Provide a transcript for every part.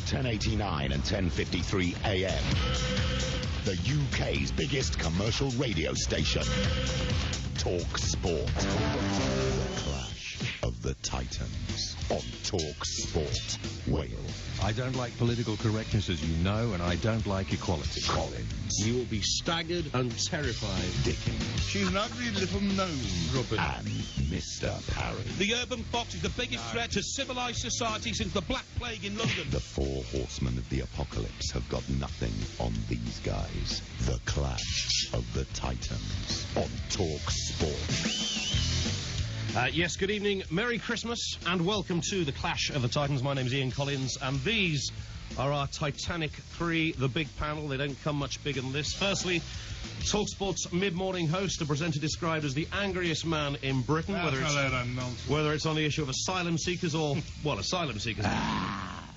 1089 and 1053 AM. The UK's biggest commercial radio station. TalkSport. The Clash of the Titans on TalkSport Wales. I don't like political correctness, as you know, and I don't like equality. Collins. You will be staggered and terrified. Dickin. She's an ugly little gnome. Robin. And Mr. Parry. The urban fox is the biggest threat to civilised society since the Black Plague in London. The four horsemen of the apocalypse have got nothing on these guys. The Clash of the Titans on TalkSport. Yes, good evening, Merry Christmas, and welcome to the Clash of the Titans. My name's Ian Collins, and these are our Titanic 3, the big panel. They don't come much bigger than this. Firstly, TalkSport's mid-morning host, a presenter described as the angriest man in Britain, whether it's on the issue of asylum seekers or, well, asylum seekers.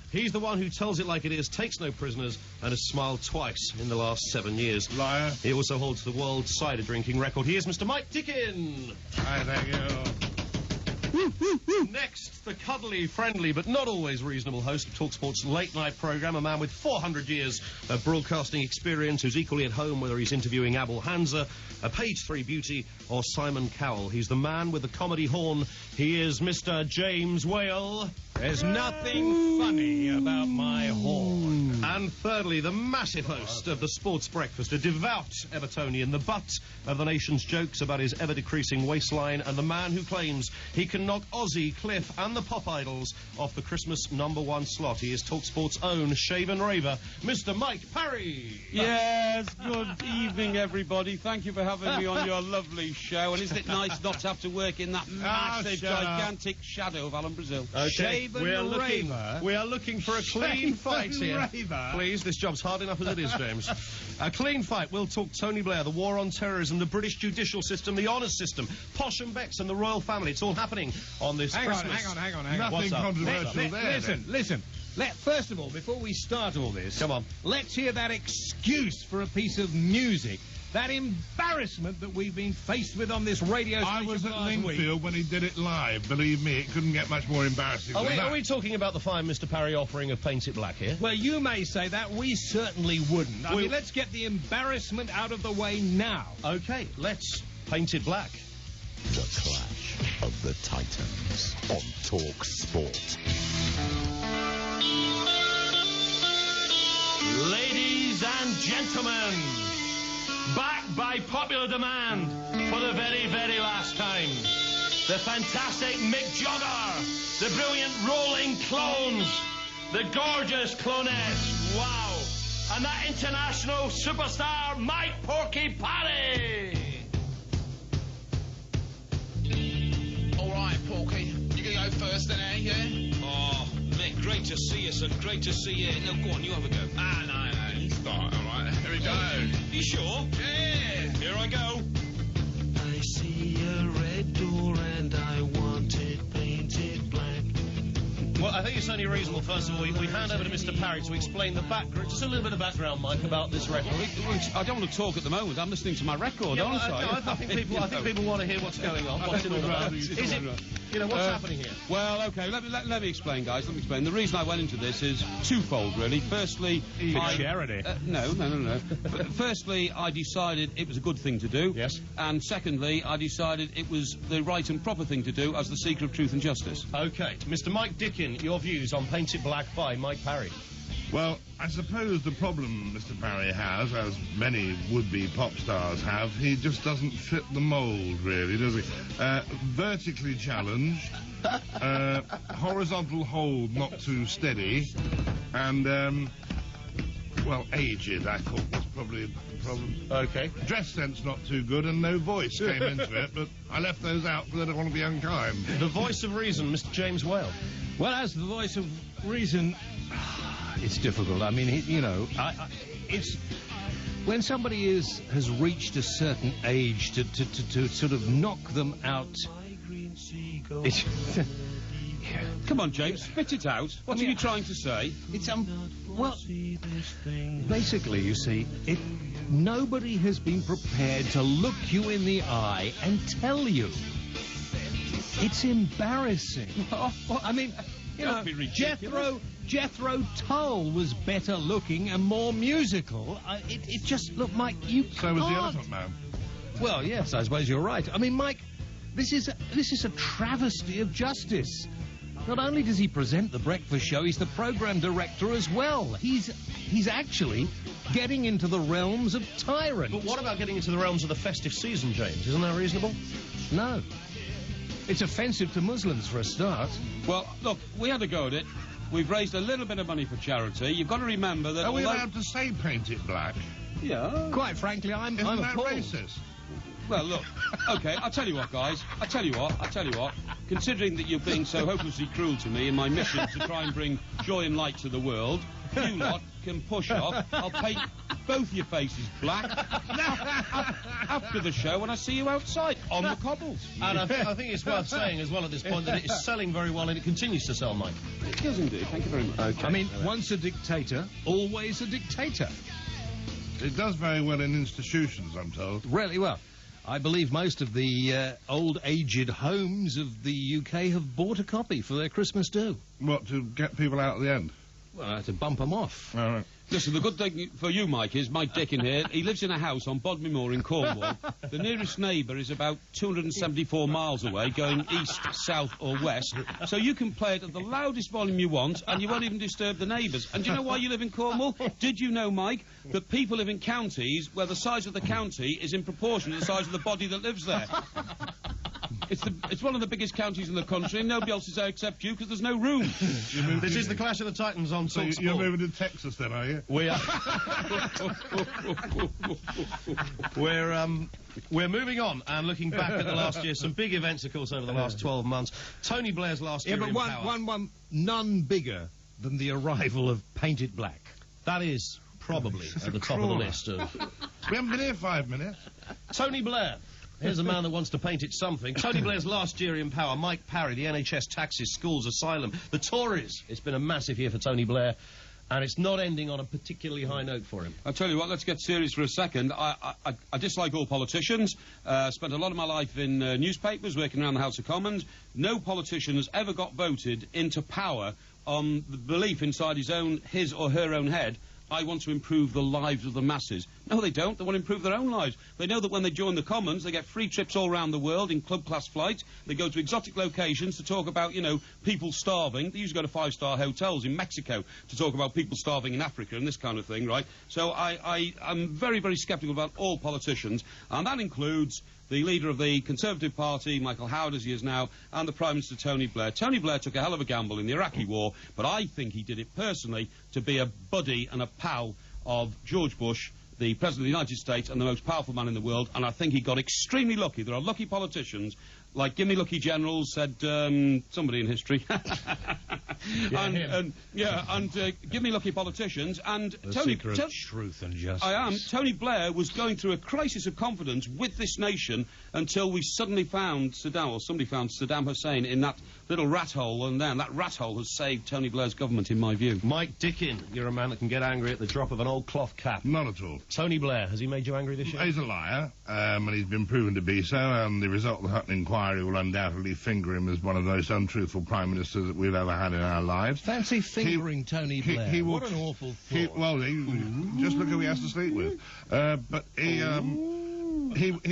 He's the one who tells it like it is, takes no prisoners, and has smiled twice in the last 7 years. Liar. He also holds the world cider drinking record. He is Mr. Mike Dickin. Hi, thank you. Next, the cuddly, friendly, but not always reasonable host of TalkSport's late-night programme, a man with 400 years of broadcasting experience who's equally at home whether he's interviewing Abel Hanser, a Page 3 beauty, or Simon Cowell. He's the man with the comedy horn. He is Mr. James Whale. There's nothing funny about my horn. And thirdly, the massive host of the Sports Breakfast, a devout Evertonian, the butt of the nation's jokes about his ever-decreasing waistline, and the man who claims he can knock Ozzy, Cliff, and the Pop Idols off the Christmas #1 slot. He is TalkSport's own shaven raver, Mr. Mike Parry. Yes, good evening, everybody. Thank you for having me on your lovely show. And isn't it nice not to have to work in that massive, gigantic shadow of Alan Brazil? Okay. We are looking for a clean fight here. Raver. Please, this job's hard enough as it is, James. A clean fight. We'll talk Tony Blair, the war on terrorism, the British judicial system, the honours system, Posh and Becks and the royal family. It's all happening on this Christmas. Hang on. What's Nothing up? controversial there. Listen. First of all, before we start all this, Come on. let's hear that excuse for a piece of music. That embarrassment that we've been faced with on this radio station I was at last week. Lingfield when he did it live. Believe me, it couldn't get much more embarrassing than that. Are we talking about the fine Mr. Parry offering of Paint It Black here? Well, you may say that. We certainly wouldn't. I mean, let's get the embarrassment out of the way now. Okay, let's paint it black. The Clash of the Titans on TalkSport. Ladies and gentlemen, back by popular demand for the very, very last time, the fantastic Mick Jogger, the brilliant Rolling Clones, the gorgeous Clonettes, wow, and that international superstar Mike Porky Parry. All right, Porky, you gonna go first then, eh? Yeah. Oh, Mick, great to see you, son. Great to see you. No, go on, you have a go. No, you start. All right, here we go. You sure? Yeah. Here I go. I see a red door and I want it painted black. Well, I think it's only reasonable, first of all, we hand over to Mr. Parry to explain the background, just a little bit of background, Mike, about this record. I don't want to talk at the moment. I'm listening to my record, aren't I? I think people want to hear what's going on, what's it all about. Is it, what's happening here? Well, okay, let me explain, guys. Let me explain. The reason I went into this is twofold, really. Firstly... charity. No. Firstly, I decided it was a good thing to do. Yes. And secondly, I decided it was the right and proper thing to do as the seeker of truth and justice. Okay. Mr. Mike Dickin, your views on Paint It Black by Mike Parry. Well, I suppose the problem Mr. Parry has, as many would-be pop stars have, he just doesn't fit the mould, really, does he? Vertically challenged, horizontal hold not too steady, and, well, aged, I thought was probably a problem. Okay. Dress sense not too good, and no voice came into it, but I left those out because I don't want to be unkind. The voice of reason, Mr. James Whale. Well, as the voice of reason, it's difficult. I mean, it's when somebody has reached a certain age to sort of knock them out. It's Come on, James, spit it out. What are you trying to say? It's well, basically, you see, nobody has been prepared to look you in the eye and tell you. It's embarrassing. I mean, you know, Jethro Tull was better looking and more musical, it just looked, Mike, you can't. So was the Elephant Man. Well, yes, I suppose you're right. I mean, Mike, this is a travesty of justice. Not only does he present the breakfast show, he's the programme director as well. He's actually getting into the realms of tyrant. But what about getting into the realms of the festive season, James? Isn't that reasonable? No. It's offensive to Muslims for a start. Well, look, we had a go at it. We've raised a little bit of money for charity. You've got to remember that... Are we allowed to say paint it black? Yeah. Quite frankly, I'm Isn't that appalled. racist? Well, look, OK, I'll tell you what, guys. I'll tell you what. Considering that you're being so hopelessly cruel to me in my mission to try and bring joy and light to the world, you lot can push off. I'll paint both your faces black after the show when I see you outside on the cobbles. And I think it's worth saying as well at this point that it is selling very well and it continues to sell, Mike. It does indeed. Thank you very much. Okay. I mean, once a dictator, always a dictator. It does very well in institutions, I'm told. Really well. I believe most of the old aged homes of the UK have bought a copy for their Christmas do. What, to get people out at the end? Well, to bump them off. All right. Listen, the good thing for you, Mike, is Mike Dickin here. He lives in a house on Bodmin Moor in Cornwall. The nearest neighbour is about 274 miles away, going east, south or west. So you can play it at the loudest volume you want, and you won't even disturb the neighbours. And do you know why you live in Cornwall? Did you know, Mike, that people live in counties where the size of the county is in proportion to the size of the body that lives there? It's one of the biggest counties in the country, and nobody else is there except you, because there's no room. This is the Clash of the Titans on So TalkSport. you're moving to Texas then, are you? We are. We're moving on and looking back at the last year. Some big events, of course, over the last 12 months. Tony Blair's last year in power. None bigger than the arrival of Paint It Black. That is probably at the top of the list of... We haven't been here 5 minutes. Tony Blair. Here's a man that wants to paint it something. Tony Blair's last year in power. Mike Parry, the NHS, taxes, schools, asylum, the Tories. It's been a massive year for Tony Blair, and it's not ending on a particularly high note for him. I'll tell you what, let's get serious for a second. I dislike all politicians. Spent a lot of my life in newspapers, working around the House of Commons. No politician has ever got voted into power on the belief inside his or her own head, I want to improve the lives of the masses. No, they don't. They want to improve their own lives. They know that when they join the Commons, they get free trips all around the world in club-class flights. They go to exotic locations to talk about, you know, people starving. They usually go to five-star hotels in Mexico to talk about people starving in Africa and this kind of thing, right? So I'm very, very sceptical about all politicians, and that includes the leader of the Conservative Party, Michael Howard, as he is now, and the Prime Minister, Tony Blair. Tony Blair took a hell of a gamble in the Iraqi war, but I think he did it personally to be a buddy and a pal of George Bush, the President of the United States and the most powerful man in the world, and I think he got extremely lucky. There are lucky politicians, like Gimme Lucky Generals, said somebody in history. Give me lucky politicians, and The secret of truth and justice. I am. Tony Blair was going through a crisis of confidence with this nation until we suddenly found Saddam, or somebody found Saddam Hussein in that little rat hole, and then that rat hole has saved Tony Blair's government, in my view. Mike Dickin, you're a man that can get angry at the drop of an old cloth cap. Not at all. Tony Blair, has he made you angry this year? He's a liar, and he's been proven to be so, and the result of the Hutton inquiry will undoubtedly finger him as one of the most untruthful prime ministers that we've ever had in our lives. Fancy fingering Tony Blair. He will, what an awful thought. Just look who he has to sleep with. But he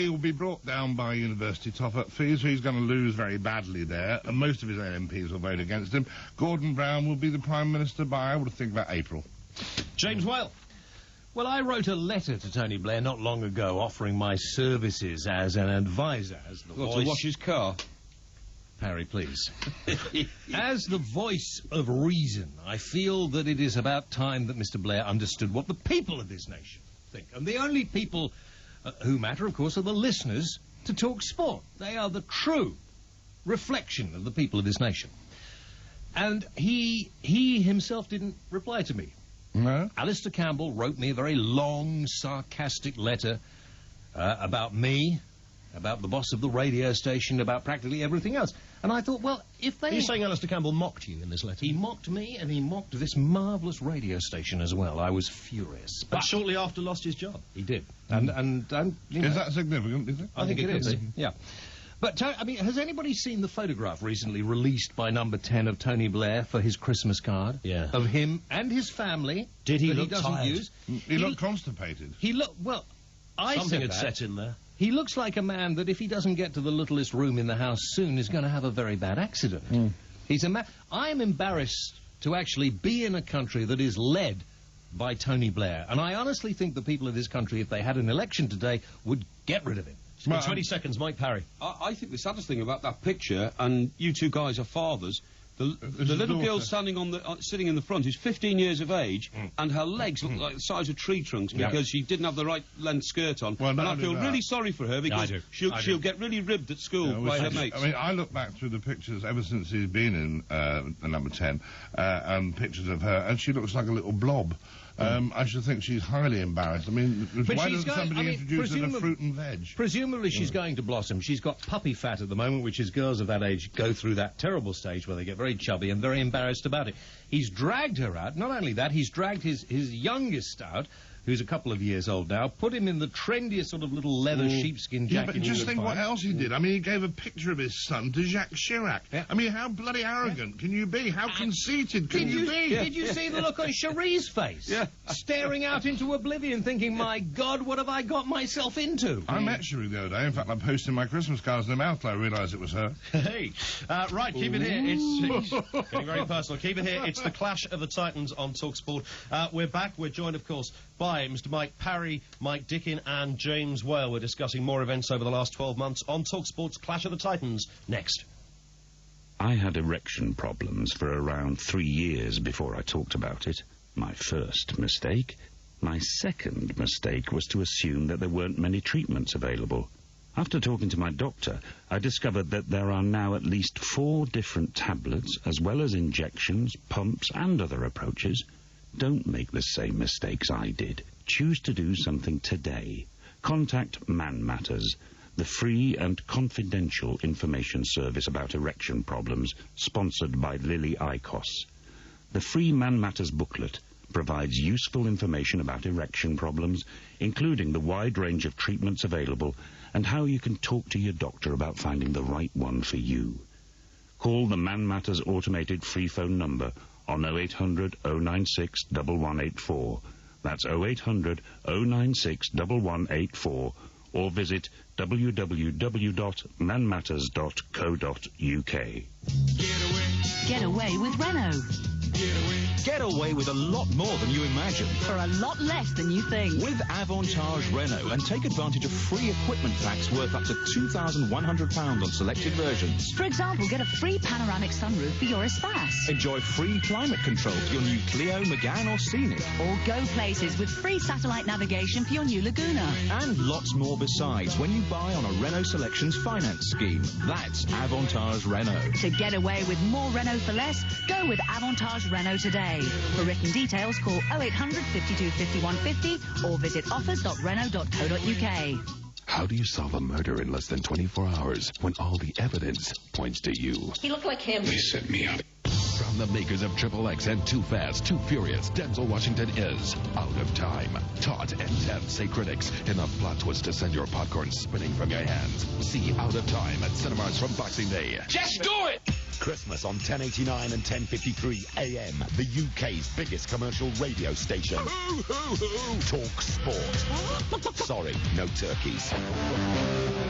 will be brought down by university top-up fees, so he's going to lose very badly there, and most of his MPs will vote against him. Gordon Brown will be the Prime Minister by, I would think, about April. James Whale. Well, I wrote a letter to Tony Blair not long ago offering my services as an advisor, as the voice... to wash his car? Parry, please. As the voice of reason, I feel that it is about time that Mr. Blair understood what the people of this nation think. And the only people who matter, of course, are the listeners to TalkSport. They are the true reflection of the people of this nation. And he himself didn't reply to me. No? Alistair Campbell wrote me a very long, sarcastic letter about me, about the boss of the radio station, about practically everything else. And I thought, well, if they... Are you saying Alistair Campbell mocked you in this letter? He mocked me, and he mocked this marvellous radio station as well. I was furious. But shortly after lost his job. He did. And you know, Is that significant, is it? I think it is. Yeah. But, I mean, has anybody seen the photograph recently released by Number 10 of Tony Blair for his Christmas card? Yeah. Of him and his family. Did he that look he doesn't tired? use. He looked constipated. He looked, well, I Something said had that. set in there. He looks like a man that if he doesn't get to the littlest room in the house soon is going to have a very bad accident. He's a man. I'm embarrassed to actually be in a country that is led by Tony Blair. And I honestly think the people of this country, if they had an election today, would get rid of him. In 20 seconds, Mike Parry. I think the saddest thing about that picture, and you two guys are fathers, the little girl standing on the sitting in the front is 15 years of age, and her legs look like the size of tree trunks because she didn't have the right length skirt on. Well, and not I only feel that. really sorry for her because I do. she'll get really ribbed at school by her mates. I mean, I look back through the pictures ever since he's been in the Number 10, and pictures of her, and she looks like a little blob. I should think she's highly embarrassed. I mean, why doesn't somebody introduce her to fruit and veg? Presumably she's going to blossom. She's got puppy fat at the moment, which is girls of that age go through that terrible stage where they get very chubby and very embarrassed about it. He's dragged her out. Not only that, he's dragged his youngest out, who's a couple of years old now, put him in the trendiest sort of little leather sheepskin Yeah, jacket. but just think what else he did. I mean, he gave a picture of his son to Jacques Chirac. Yeah. I mean, how bloody arrogant can you be? How conceited can you be? Did you see the look on Cherie's face? Yeah. Staring out into oblivion, thinking, my God, what have I got myself into? I met Cherie the other day. In fact, I'm posting my Christmas cards in the mouth till I realised it was her. Hey, right, keep it here. It's getting very personal. Keep it here. It's the Clash of the Titans on TalkSport. We're back. We're joined, of course, by Mr. Mike Parry, Mike Dickin, and James Whale. We're discussing more events over the last 12 months on TalkSport's Clash of the Titans. Next. I had erection problems for around 3 years before I talked about it. My first mistake. My second mistake was to assume that there weren't many treatments available. After talking to my doctor, I discovered that there are now at least 4 different tablets, as well as injections, pumps, and other approaches. Don't make the same mistakes I did. Choose to do something today. Contact Man Matters, the free and confidential information service about erection problems, sponsored by Lily Icos. The free Man Matters booklet provides useful information about erection problems, including the wide range of treatments available and how you can talk to your doctor about finding the right one for you. Call the Man Matters automated free phone number on 0800 096 1184. That's 0800 096 1184, or visit www.manmatters.co.uk. Get away with Renault. Get away with a lot more than you imagine. For a lot less than you think. With Avantage Renault, and take advantage of free equipment packs worth up to £2,100 on selected versions. For example, get a free panoramic sunroof for your Espace. Enjoy free climate control for your new Clio, Megane or Scenic. Or go places with free satellite navigation for your new Laguna. And lots more besides when you buy on a Renault Selections finance scheme. That's Avantage Renault. To get away with more Renault for less, go with Avantage Renault today. For written details, call 0800 52 51 50 or visit offers.renault.co.uk. How do you solve a murder in less than 24 hours when all the evidence points to you? He looked like him. They set me up. From the makers of Triple X and Too Fast, Too Furious, Denzel Washington is out of time. Taut and tense say critics in a plot twist to send your popcorn spinning from your hands. See Out of Time at cinemas from Boxing Day. Just do it! Christmas on 1089 and 1053 AM, the UK's biggest commercial radio station. Talk Sport. Sorry, no turkeys.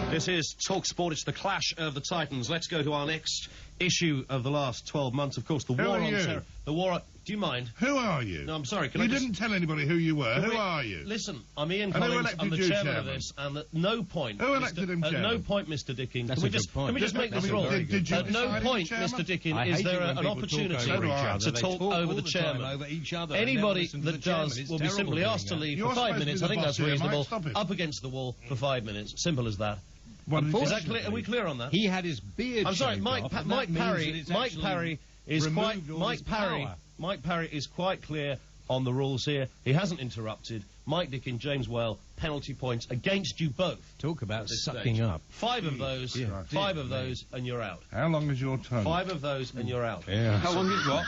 This is TalkSport. It's the Clash of the Titans. Let's go to our next issue of the last 12 months. Of course, the war on terror. The war on... Do you mind? Who are you? No, I'm sorry. You didn't tell anybody who you were. Who are you? Listen, I'm Ian And who Collins. elected I'm the you chairman of chairman? this, and at no point... Who elected him At no chairman? point, Mr. Dickin... That's Can we a good just, point. can we just make this roll? Did you At no decide point, who's chairman? Mr. Dickin, I is hate there it when an people talk opportunity over each other. to They talk talk over all the time chairman. over each other and never Anybody listen to the that chairman. does It's will be terrible simply doing asked to that. leave You're for 5 supposed to be minutes. the I think boss that's here, Mike. reasonable. Stop it. Up against the wall for 5 minutes. Simple as that. What did you Is say? that clear? Are we clear on that? He had his beard I'm sorry, shaved Mike off, and that means that Parry. it's Mike actually Parry is quite. removed all his power. Mike Parry is quite clear on the rules here. He hasn't interrupted. Mike Dickin, James Whale, penalty points against you both. Talk about at this sucking stage. up. 5 of those. Yeah. 5 of those, and you're out. How long is your tongue? 5 of those, and you're out. Yeah. How long is what?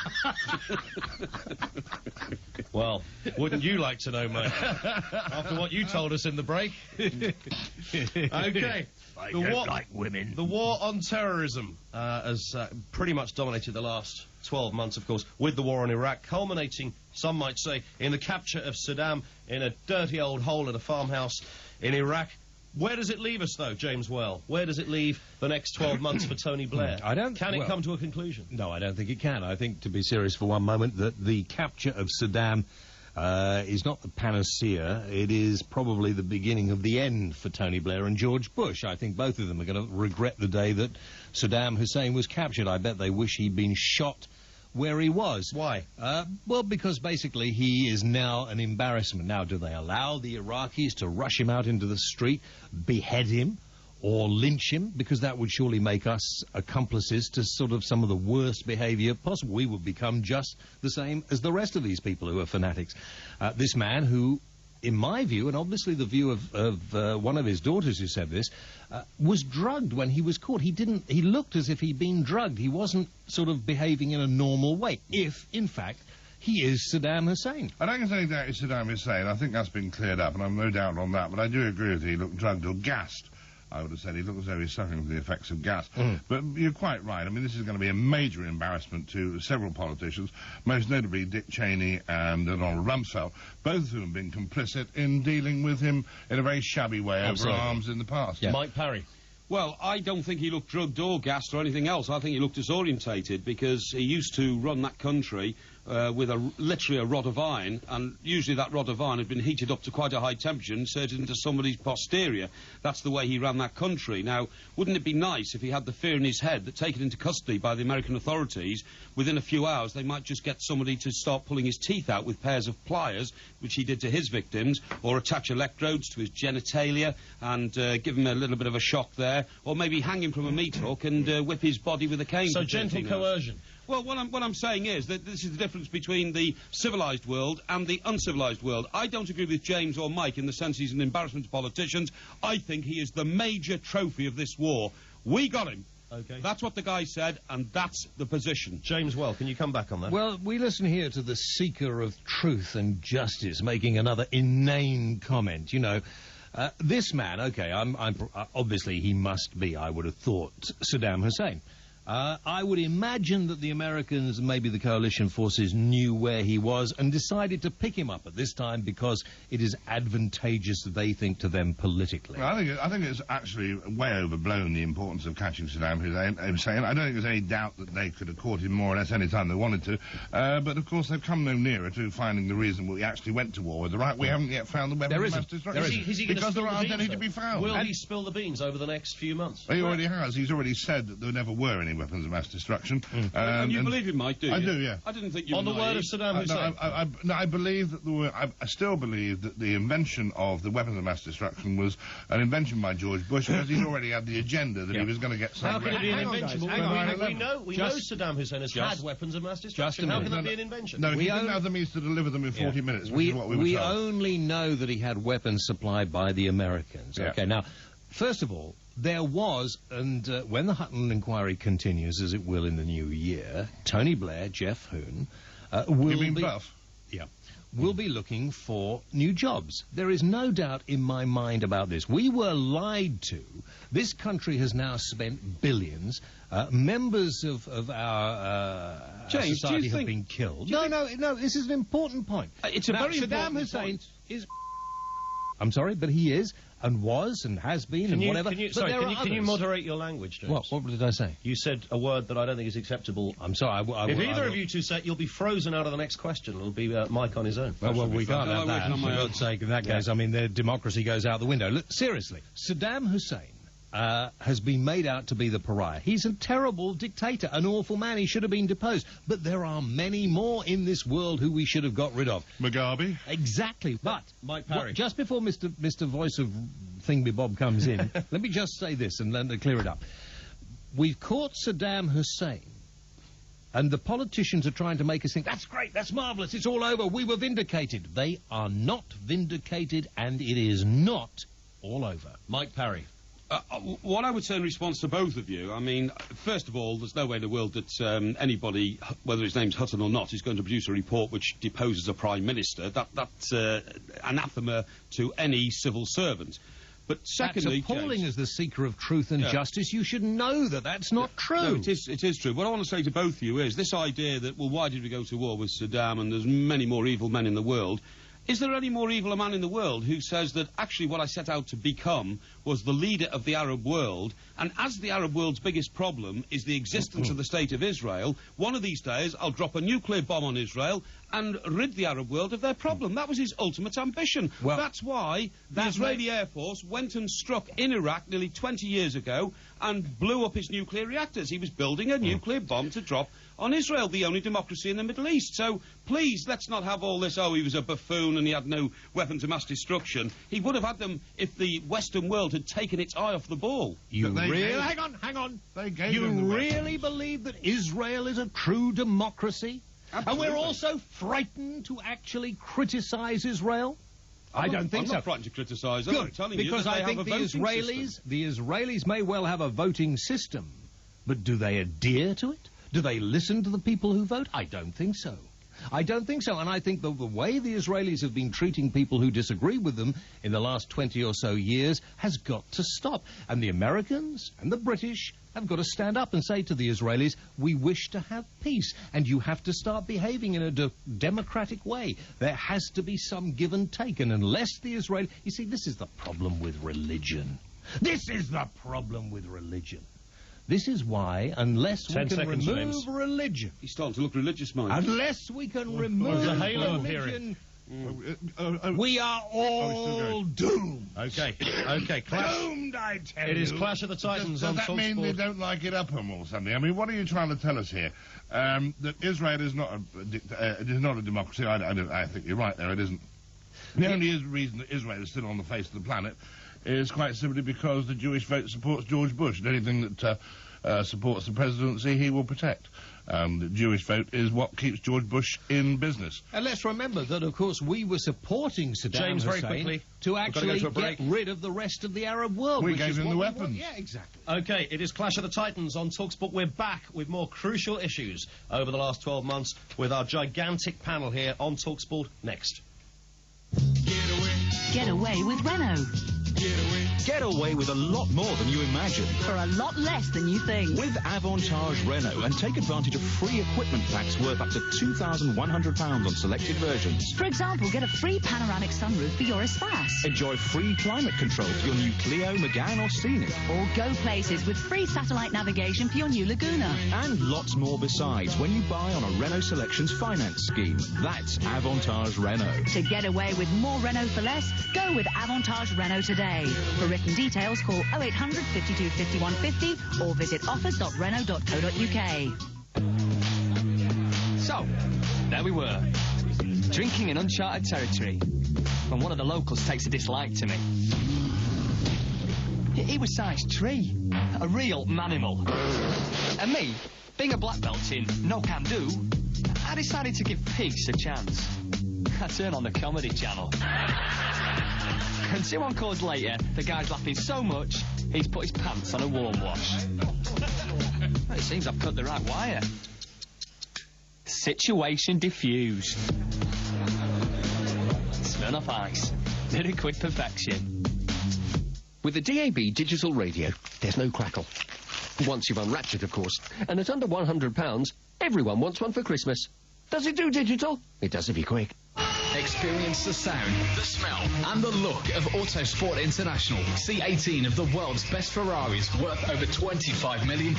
Well, wouldn't you like to know, mate? After what you told us in the break. Okay. I don't like women. The war on terrorism has pretty much dominated the last 12 months, of course, with the war in Iraq, culminating, some might say, in the capture of Saddam in a dirty old hole at a farmhouse in Iraq. Where does it leave us, though, James Well? Where does it leave the next 12 months for Tony Blair? Can it come to a conclusion? No, I don't think it can. I think, to be serious for one moment, that the capture of Saddam is not the panacea. It is probably the beginning of the end for Tony Blair and George Bush. I think both of them are going to regret the day that Saddam Hussein was captured. I bet they wish he'd been shot where he was. Why? Well, because basically he is now an embarrassment. Now, do they allow the Iraqis to rush him out into the street, behead him, or lynch him? Because that would surely make us accomplices to sort of some of the worst behaviour possible. We would become just the same as the rest of these people who are fanatics. This man who, in my view, and obviously the view of one of his daughters who said this, was drugged when he was caught. He looked as if he'd been drugged. He wasn't sort of behaving in a normal way, if, in fact, he is Saddam Hussein. I don't think that is Saddam Hussein. I think that's been cleared up, and I've no doubt on that. But I do agree with you. He looked drugged or gassed. I would have said he looked as though he's suffering from the effects of gas. But you're quite right. I mean, this is going to be a major embarrassment to several politicians, most notably Dick Cheney and Donald Rumsfeld, both of whom have been complicit in dealing with him in a very shabby way over arms in the past. Yeah. Mike Parry. Well, I don't think he looked drugged or gassed or anything else. I think he looked disorientated because he used to run that country with literally a rod of iron, and usually that rod of iron had been heated up to quite a high temperature and inserted into somebody's posterior. That's the way he ran that country. Now, wouldn't it be nice if he had the fear in his head that taken into custody by the American authorities, within a few hours they might just get somebody to start pulling his teeth out with pairs of pliers, which he did to his victims, or attach electrodes to his genitalia and give him a little bit of a shock there, or maybe hang him from a meat hook and whip his body with a cane. So gentle coercion. Well, what I'm saying is that this is the difference between the civilised world and the uncivilised world. I don't agree with James or Mike in the sense he's an embarrassment to politicians. I think he is the major trophy of this war. We got him. Okay. That's what the guy said, and that's the position. James Well, can you come back on that? Well, we listen here to the seeker of truth and justice making another inane comment. You know, this man, okay, obviously he must be, I would have thought, Saddam Hussein. I would imagine that the Americans, maybe the coalition forces, knew where he was and decided to pick him up at this time because it is advantageous, they think, to them politically. Well, I think it's actually way overblown, the importance of catching Saddam Hussein. I don't think there's any doubt that they could have caught him more or less any time they wanted to. But, of course, they've come no nearer to finding the reason we actually went to war with Iraq. We haven't yet found the weapon of mass destruction. Because there aren't any to be found. Will he spill the beans over the next few months? He already has. He's already said that there never were any weapons of mass destruction. And you believe him, Mike, do you? I do, yeah. I didn't think you on were the word of Saddam Hussein. No, I believe that I still believe that the invention of the weapons of mass destruction was an invention by George Bush because he'd already had the agenda that he was going to get some. How can it be an invention? We know Saddam Hussein has had weapons of mass destruction. How can that be an invention? No, he didn't have the means to deliver them in 40 minutes, which is what we were told. We only know that he had weapons supplied by the Americans. Yeah. Okay, now, first of all, there was, and when the Hutton inquiry continues, as it will in the new year, Tony Blair, Jeff Hoon, will be looking for new jobs. There is no doubt in my mind about this. We were lied to. This country has now spent billions. Members of our James, society have been killed. No, this is an important point. It's a very Saddam important Hussein point. is... I'm sorry, but he is, and was, and has been, and whatever. Can you moderate your language, James? What did I say? You said a word that I don't think is acceptable. I'm sorry. If either of you two say you'll be frozen out of the next question, it'll be Mike on his own. Well, we can't have that. For God's sake, in that case, I mean, their democracy goes out the window. Look, seriously, Saddam Hussein has been made out to be the pariah. He's a terrible dictator, an awful man. He should have been deposed. But there are many more in this world who we should have got rid of. Mugabe? Exactly. But Mike Parry. Just before Mr. Voice of Thingby Bob comes in, let me just say this and then to clear it up. We've caught Saddam Hussein, and the politicians are trying to make us think, that's great, that's marvellous, it's all over, we were vindicated. They are not vindicated, and it is not all over. Mike Parry. What I would say in response to both of you, I mean, first of all, there's no way in the world that anybody, whether his name's Hutton or not, is going to produce a report which deposes a Prime Minister. That's anathema to any civil servant. But secondly, that's appalling, James, as the seeker of truth and justice, you should know that that's not true. No, it is true. What I want to say to both of you is this idea that, well, why did we go to war with Saddam and there's many more evil men in the world? Is there any more evil a man in the world who says that actually what I set out to become was the leader of the Arab world, and as the Arab world's biggest problem is the existence of the State of Israel, one of these days I'll drop a nuclear bomb on Israel and rid the Arab world of their problem. That was his ultimate ambition. Well, that's why the Israeli Air Force went and struck in Iraq nearly 20 years ago and blew up his nuclear reactors. He was building a nuclear bomb to drop on Israel, the only democracy in the Middle East. So, please, let's not have all this, oh, he was a buffoon and he had no weapons of mass destruction. He would have had them if the Western world had taken its eye off the ball. You really... Hang on. You really believe that Israel is a true democracy? Absolutely. And we're also frightened to actually criticise Israel? I don't think so. I'm not frightened to criticise them. I'm telling you because that I think the Israelis may well have a voting system, but do they adhere to it? Do they listen to the people who vote? I don't think so. I don't think so, and I think the way the Israelis have been treating people who disagree with them in the last 20 or so years has got to stop. And the Americans and the British have got to stand up and say to the Israelis, we wish to have peace, and you have to start behaving in a democratic way. There has to be some give and take, and unless the Israelis... You see, this is the problem with religion. This is the problem with religion. This is why, unless we can remove religion... He's starting to look religious, Mike. Unless we can remove religion... we are all doomed. Okay, Clash. Doomed, I tell you. It is Clash of the Titans on TalkSport. Does that mean they don't like it Upham or something? I mean, what are you trying to tell us here? That Israel is not a democracy? I think you're right there, it isn't. The only reason that Israel is still on the face of the planet is quite simply because the Jewish vote supports George Bush, and anything that supports the presidency he will protect. The Jewish vote is what keeps George Bush in business. And let's remember that, of course, we were supporting Saddam Hussein to actually get rid of the rest of the Arab world. We gave him the weapons. Yeah, exactly. Okay, it is Clash of the Titans on TalkSport. We're back with more crucial issues over the last 12 months with our gigantic panel here on TalkSport next. Get away with Renault. Get away with a lot more than you imagine. For a lot less than you think. With Avantage Renault, and take advantage of free equipment packs worth up to £2,100 on selected versions. For example, get a free panoramic sunroof for your Espace. Enjoy free climate control for your new Clio, Megane or Scenic. Or go places with free satellite navigation for your new Laguna. And lots more besides when you buy on a Renault Selections finance scheme. That's Avantage Renault. To get away with more Renault for less, go with Avantage Renault today. For written details, call 0800 52 51 50 or visit offers.renault.co.uk. So, there we were, drinking in uncharted territory, when one of the locals takes a dislike to me. He was size 3, a real manimal. And me, being a black belt in no can do, I decided to give peace a chance. I turned on the Comedy Channel. And 2 encores later, the guy's laughing so much, he's put his pants on a warm wash. Well, it seems I've cut the right wire. Situation diffused. Smirnoff Ice. Very quick perfection. With the DAB digital radio, there's no crackle. Once you've unwrapped it, of course. And at under £100, everyone wants one for Christmas. Does it do digital? It does if you're quick. Experience the sound, the smell, and the look of Autosport International. See 18 of the world's best Ferraris worth over £25 million,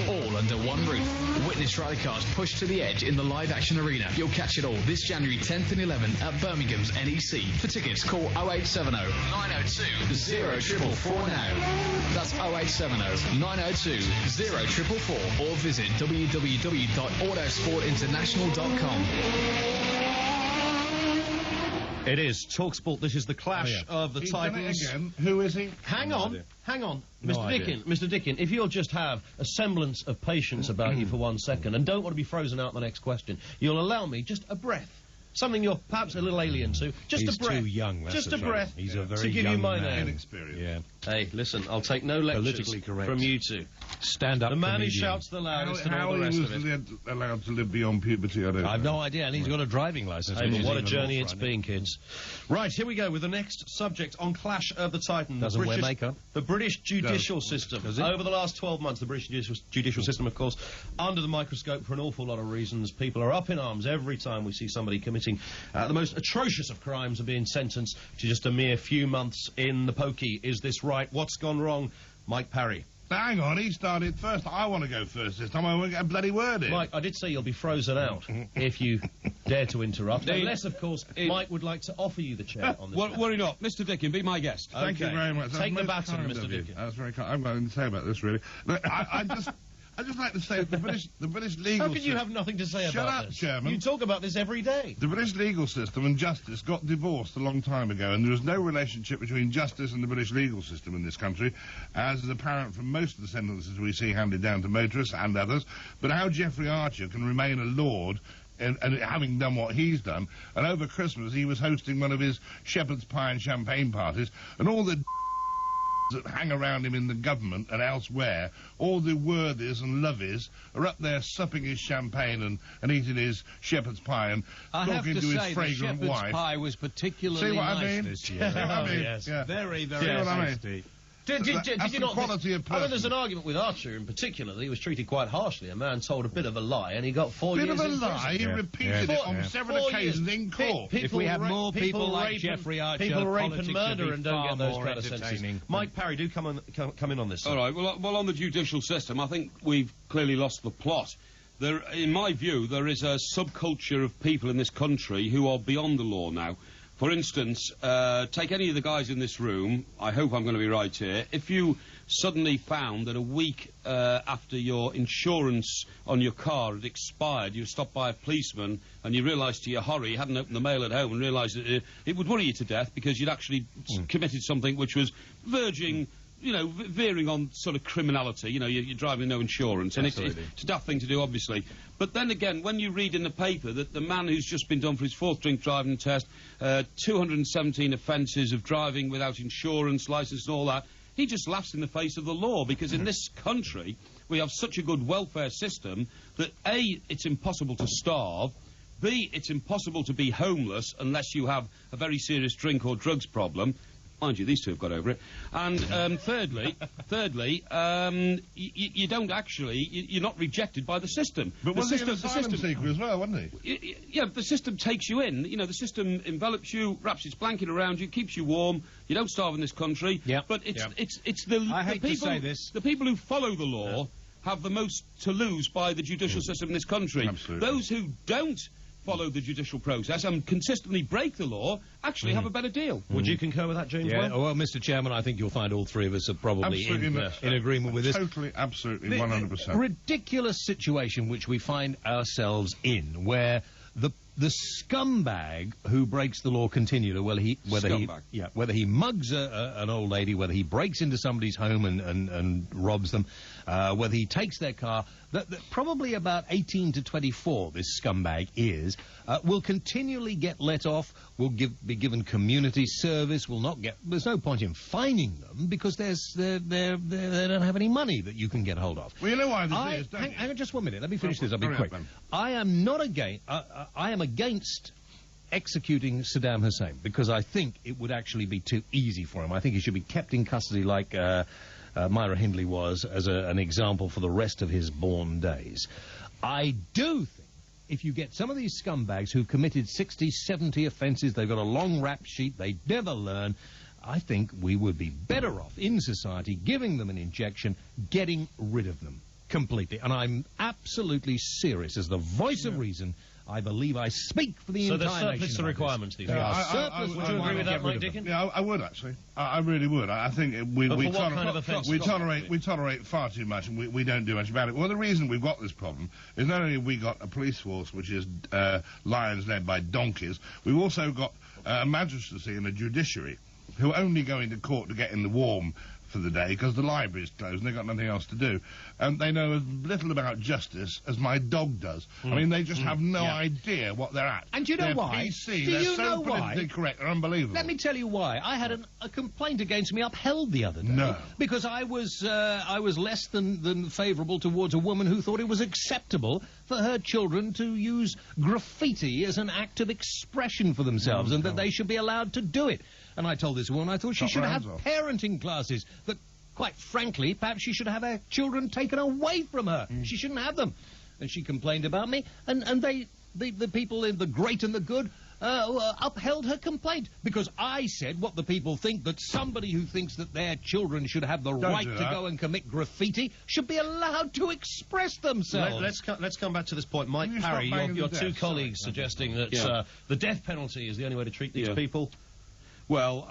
all under one roof. Witness rally cars pushed to the edge in the live action arena. You'll catch it all this January 10th and 11th at Birmingham's NEC. For tickets, call 0870 902 0444 now. That's 0870 902 0444 or visit www.autosportinternational.com. It is TalkSport. This is the Clash of the Titans. Again. Who is he? Hang on. Mr. Dickin, if you'll just have a semblance of patience about you for 1 second and don't want to be frozen out the next question, you'll allow me just a breath. something you're perhaps a little alien to. Just He's a breath. too young, that's Just the a trouble. breath. He's a very to give young you my man. name. Inexperienced. Yeah. Hey, listen, I'll take no lectures Politically correct. from you two. Stand-up The man who comedian. shouts the loudest and How all the he rest was of it. allowed to live beyond puberty, I don't know. I've no idea, and he's got a driving licence. Hey, which but is what a even journey more it's frightening. been, kids. Right, here we go with the next subject on Clash of the Titans. Doesn't wear makeup. The British judicial system. Does it? Over the last 12 months, the British judicial system, of course, under the microscope for an awful lot of reasons. People are up in arms every time we see somebody committing the most atrocious of crimes and being sentenced to just a mere few months in the pokey. Is this right? What's gone wrong? Mike Parry. Hang on, he started first. I want to go first this time. I won't get a bloody word in. Mike, I did say you'll be frozen out if you dare to interrupt. Unless, of course, Mike would like to offer you the chair on this. Worry not. Mr. Dickin, be my guest. Thank you very much. Take the That's baton, most kind Mr. of you. Dickin. That's very kind. I've got nothing to say about this, really. Look, I just like to say that the British legal How can you have nothing to say Shut about up, this? Chairman. You talk about this every day. The British legal system and justice got divorced a long time ago, and there is no relationship between justice and the British legal system in this country, as is apparent from most of the sentences we see handed down to motorists and others. But how Geoffrey Archer can remain a lord and having done what he's done, and over Christmas he was hosting one of his shepherd's pie and champagne parties, and all the that hang around him in the government and elsewhere, all the worthies and lovies are up there supping his champagne and eating his shepherd's pie and I have talking to to his say, the fragrant shepherd's wife. pie was particularly See what nice I mean? this year. See what I mean? yes. Yeah. Very, See very what I mean? tasty. Did That's you the not quality of I mean, person. there's an argument with Archer in particular that he was treated quite harshly. A man told a bit of a lie and he got 4 Bit years of a in lie. He prison. repeated it on several 4 occasions years. in court. If we have more people like rape Jeffrey Archer, people rape politics and would be murder and don't far get those more kind of sentences. entertaining. Mike Parry, do come in on this. All right. Well, on the judicial system, I think we've clearly lost the plot. There, in my view, there is a subculture of people in this country who are beyond the law now. For instance, take any of the guys in this room. I hope I'm going to be right here. If you suddenly found that a week after your insurance on your car had expired, you were stopped by a policeman and you realised to your horror you hadn't opened the mail at home and realised that it would worry you to death because you'd actually committed something which was verging, you know, veering on sort of criminality. You know, you're driving with no insurance, and it's a daft thing to do, obviously. But then again, when you read in the paper that the man who's just been done for his 4th drink driving test, 217 offences of driving without insurance, licence and all that, he just laughs in the face of the law, because in this country we have such a good welfare system that A, it's impossible to starve, B, it's impossible to be homeless unless you have a very serious drink or drugs problem. Mind you, these two have got over it. And thirdly, you don't actually, you're not rejected by the system. But the wasn't he an asylum seeker as well, wasn't he? Yeah, the system takes you in. You know, the system envelops you, wraps its blanket around you, keeps you warm. You don't starve in this country. Yeah. But it's the I hate people, to say this. The people who follow the law have the most to lose by the judicial system in this country. Absolutely. Those who don't follow the judicial process and consistently break the law actually have a better deal. Would you concur with that, James? Yeah, well, Mr. Chairman, I think you'll find all three of us are probably in agreement with this. Totally, absolutely, 100%. Ridiculous situation which we find ourselves in, where the scumbag who breaks the law continually, whether he mugs an old lady, whether he breaks into somebody's home and robs them, whether he takes their car, that probably about 18 to 24, this scumbag will continually get let off, will be given community service, there's no point in fining them because they don't have any money that you can get hold of. Well, you know why this is, don't you? Hang on just 1 minute, let me finish this, I'll be hurry quick. up, then. I am not against, I am against executing Saddam Hussein because I think it would actually be too easy for him. I think he should be kept in custody like Myra Hindley was as an example for the rest of his born days. I do think if you get some of these scumbags who committed 60, 70 offences, they've got a long rap sheet, they never learn, I think we would be better off in society giving them an injection, getting rid of them completely. And I'm absolutely serious. As the voice of reason, I believe I speak for the entire nation. So there's surplus to requirements, these days. Would you agree with that, Mike Dickin? Yeah, I would actually. I really would. I think we tolerate far too much, and we don't do much about it. Well, the reason we've got this problem is not only have we got a police force which is lions led by donkeys, we've also got a magistracy and a judiciary who only go into court to get in the warm for the day because the library's closed and they've got nothing else to do. And they know as little about justice as my dog does. I mean, they just have no idea what they're at. And do you know they're why? PC, Do they're you so know why? politically correct, they're unbelievable. Let me tell you why. I had a complaint against me upheld the other day. No. Because I was less than favourable towards a woman who thought it was acceptable for her children to use graffiti as an act of expression for themselves and that they should be allowed to do it. And I told this woman I thought she should have parenting classes, that, quite frankly, perhaps she should have her children taken away from her. She shouldn't have them. And she complained about me, and the people in the great and the good upheld her complaint, because I said what the people think, that somebody who thinks that their children should have the right to go and commit graffiti should be allowed to express themselves. Let's come back to this point. Mike Parry, your two colleagues suggesting that the death penalty is the only way to treat these people. Well,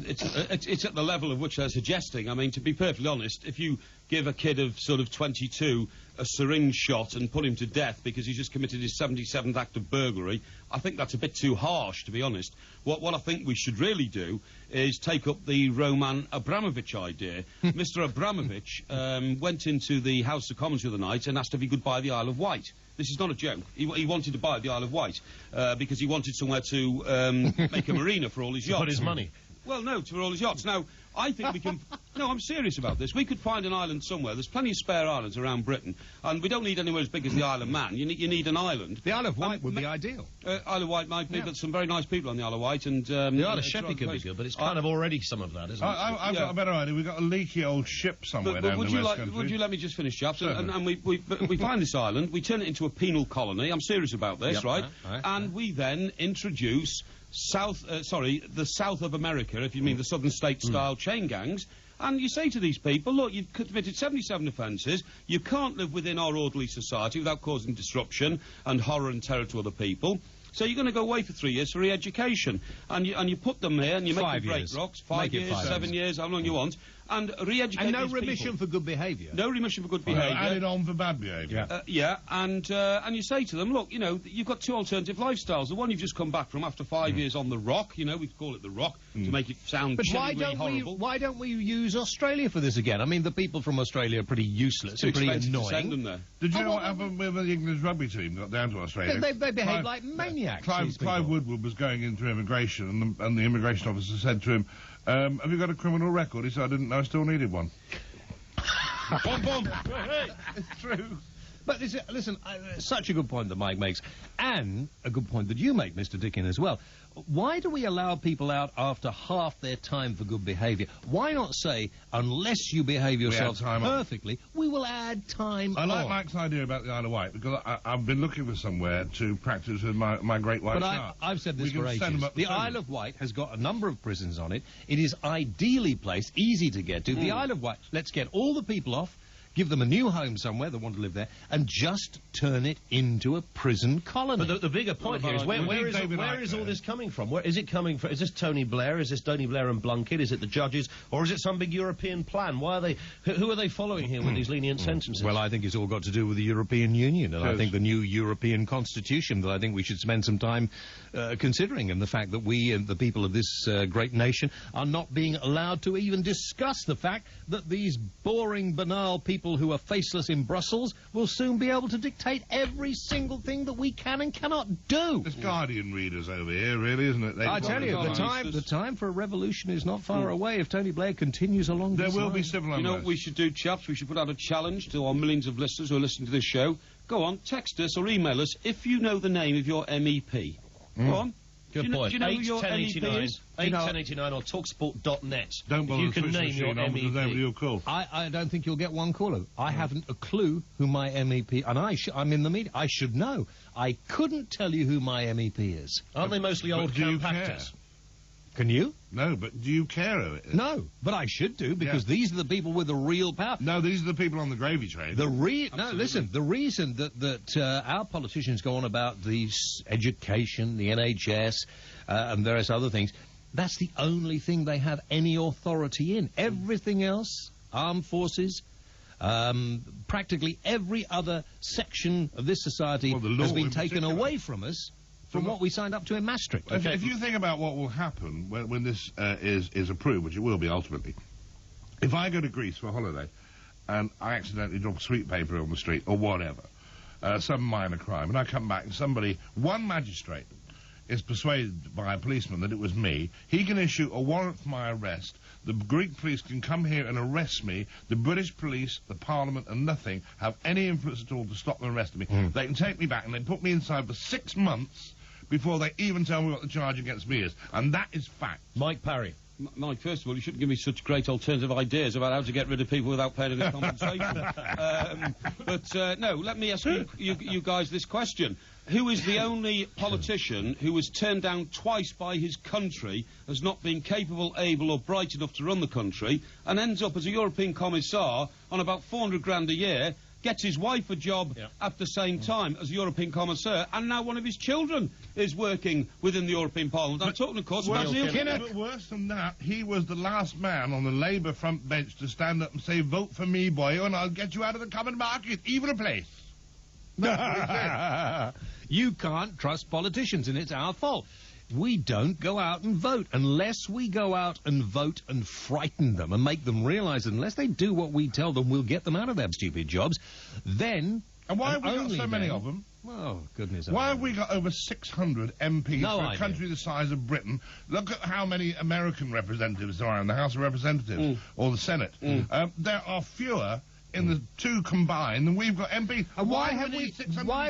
it's at the level of which they're suggesting. I mean, to be perfectly honest, if you give a kid of sort of 22 a syringe shot and put him to death because he's just committed his 77th act of burglary, I think that's a bit too harsh, to be honest. What I think we should really do is take up the Roman Abramovich idea. Mr. Abramovich went into the House of Commons the other night and asked if he could buy the Isle of Wight. This is not a joke. He wanted to buy the Isle of Wight because he wanted somewhere to make a marina for all his yachts. Put his money. Well, no, for all his yachts. Now, I think we can... No, I'm serious about this. We could find an island somewhere. There's plenty of spare islands around Britain, and we don't need anywhere as big as the Isle of Man. You need an island. The Isle of Wight would be ideal. Isle of Wight might be, but some very nice people on the Isle of Wight, and... the Isle of Sheppey could be good, but it's kind of already some of that, isn't it? I've got a better idea. We've got a leaky old ship somewhere down in the West Country. Would you let me just finish, chaps? And we find this island, we turn it into a penal colony. I'm serious about this, right? And we then introduce the South of America, if you mean the Southern State-style chain gangs, and you say to these people, look, you've committed 77 offences, you can't live within our orderly society without causing disruption and horror and terror to other people, so you're going to go away for 3 years for re-education. And you put them there and you make them break rocks. 5 years, 7 years, how long you want. And re-educate And no remission for good behaviour. No remission for good behaviour. Added on for bad behaviour. And you say to them, look, you've got two alternative lifestyles. The one you've just come back from after 5 years on the Rock, we call it the Rock, to make it sound chillingly horrible. Why don't we use Australia for this again? I mean, the people from Australia are pretty useless and pretty annoying. To send them there. Did you know what happened when the English rugby team got down to Australia? They behaved like maniacs. Clive Woodward was going into immigration, and the immigration officer said to him, have you got a criminal record? He said, I didn't know I still needed one. Boom, boom. It's true. But listen, such a good point that Mike makes, and a good point that you make, Mr. Dickin, as well. Why do we allow people out after half their time for good behaviour? Why not say, unless you behave yourselves perfectly, we will add time I like Mike's idea about the Isle of Wight, because I've been looking for somewhere to practice with my great white shark. I've said this for ages. The Isle of Wight has got a number of prisons on it. It is ideally placed, easy to get to. The Isle of Wight, let's get all the people off, give them a new home somewhere that want to live there, and just turn it into a prison colony. But the bigger point here is where is all this coming from? Where is it coming from? Is this Tony Blair? Is this Tony Blair and Blunkett? Is it the judges? Or is it some big European plan? Why are they... Who are they following here with these lenient sentences? Well, I think it's all got to do with the European Union, and I think the new European Constitution that I think we should spend some time considering, and the fact that we and the people of this great nation are not being allowed to even discuss the fact that these boring, banal people who are faceless in Brussels will soon be able to dictate every single thing that we can and cannot do. It's Guardian readers over here, really, isn't it? I tell you, the time for a revolution is not far away if Tony Blair continues along this line. There will be civil unrest. You know what we should do, chaps? We should put out a challenge to our millions of listeners who are listening to this show. Go on, text us or email us if you know the name of your MEP. Go on. Good point. Do you know who your MEP is? 81089 or talksport.net. Don't bother you can name your MEP. You'll call. I don't think you'll get one caller. I haven't a clue who my MEP... And I'm in the media. I should know. I couldn't tell you who my MEP is. Aren't they mostly old compactors? Can you? No, but do you care who it is? No, but I should do, because these are the people with the real power. No, these are the people on the gravy train. No, listen, the reason that our politicians go on about the education, the NHS, and various other things, that's the only thing they have any authority in. Everything else, armed forces, practically every other section of this society has been taken away from us from what we signed up to in Maastricht. If you think about what will happen when this is approved, which it will be ultimately, If I go to Greece for a holiday and I accidentally drop sweet paper on the street or whatever, some minor crime, and I come back and one magistrate is persuaded by a policeman that it was me, he can issue a warrant for my arrest. The Greek police can come here and arrest me. The British police, the Parliament, and nothing have any influence at all to stop them arresting me. They can take me back and they put me inside for 6 months before they even tell me what the charge against me is. And that is fact. Mike Parry. Mike, first of all, you shouldn't give me such great alternative ideas about how to get rid of people without paying any compensation. No, let me ask you guys this question. Who is the only politician who was turned down twice by his country as not being capable, able or bright enough to run the country, and ends up as a European commissar on about 400 grand a year, gets his wife a job at the same time as a European commissar, and now one of his children is working within the European Parliament. I'm talking, of course, about Neil Kinnock. But worse than that, he was the last man on the Labour front bench to stand up and say, vote for me, boy, and I'll get you out of the common market, even a place. You can't trust politicians, and it's our fault. We don't go out and vote unless we go out and vote and frighten them and make them realise that unless they do what we tell them, we'll get them out of their stupid jobs. Then... And why have we got so many of them? Oh, goodness. Why have we got over 600 MPs for a country the size of Britain? Look at how many American representatives there are in the House of Representatives or the Senate. There are fewer in the two combined than we've got MPs. And why have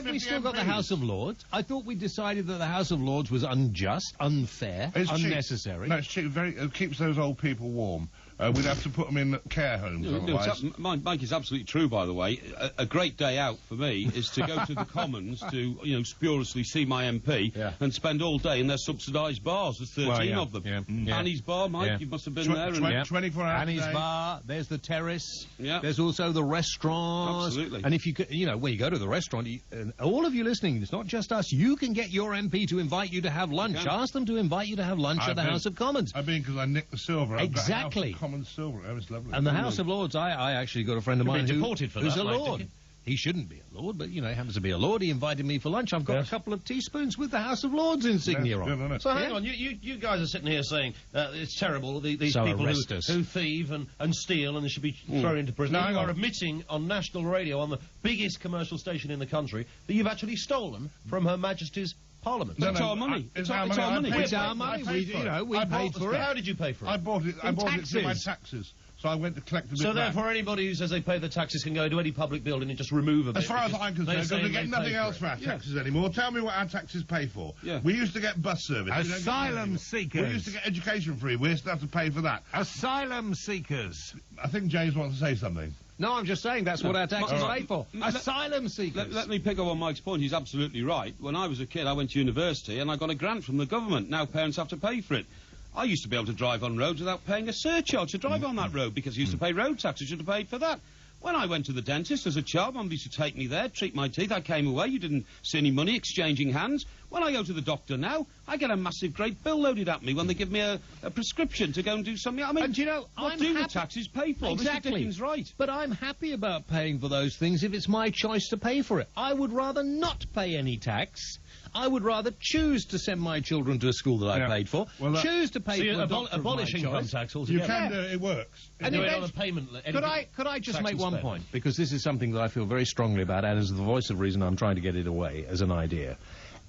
we still got the House of Lords? I thought we decided that the House of Lords was unjust, unfair, unnecessary. Cheap. No, it's cheap. It keeps those old people warm. We'd have to put them in care homes otherwise. Mike is absolutely true, by the way. A great day out for me is to go to the Commons to, you know, spuriously see my MP and spend all day in their subsidised bars. There's 13 of them. Annie's Bar, Mike, you must have been there. 24 hours Annie's Bar, there's the terrace, there's also the restaurant. Absolutely. And if you know, when you go to the restaurant, all of you listening, it's not just us, you can get your MP to invite you to have lunch. Ask them to invite you to have lunch at the House of Commons. I've been because I nicked the silver. Exactly. Silver. Oh, it's lovely. And the House of Lords, I actually got a friend of mine who's a Lord. Dickin. He shouldn't be a Lord, but, you know, he happens to be a Lord. He invited me for lunch. I've got a couple of teaspoons with the House of Lords insignia on. So hang on, you guys are sitting here saying it's terrible, these people who thieve and steal and they should be thrown into prison. Now, you are admitting on national radio, on the biggest commercial station in the country, that you've actually stolen from Her Majesty's Parliament. It's our money. It's our money. We paid for it. How did you pay for it? I bought it through my taxes. So I went to collect a bit So therefore anybody who says they pay the taxes can go to any public building and just remove a bit. As far as I'm concerned, because we get nothing else for our taxes anymore. Tell me what our taxes pay for. We used to get bus service. Asylum seekers. We used to get education free. We used to have to pay for that. Asylum seekers. I think James wants to say something. No, I'm just saying that's what our taxes pay for. Asylum seekers. Let me pick up on Mike's point. He's absolutely right. When I was a kid, I went to university and I got a grant from the government. Now parents have to pay for it. I used to be able to drive on roads without paying a surcharge to drive on that road because I used to pay road tax. I should have paid for that. When I went to the dentist as a child, Mum used to take me there, treat my teeth. I came away. You didn't see any money exchanging hands. When I go to the doctor now, I get a massive, great bill loaded at me when they give me a prescription to go and do something. I mean, and you know, what do the taxes pay for? Exactly. Mr. Dickin's right. But I'm happy about paying for those things if it's my choice to pay for it. I would rather not pay any tax. I would rather choose to send my children to a school that I paid for. Well, choose to pay for a doctor abolish income tax altogether. You can do it. It works. And do it on a payment. Could I just make one point? Because this is something that I feel very strongly about, and as the voice of reason, I'm trying to get it away as an idea.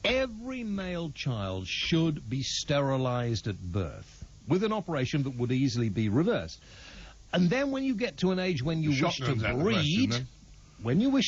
Every male child should be sterilised at birth with an operation that would easily be reversed. And then when you get to an age when you wish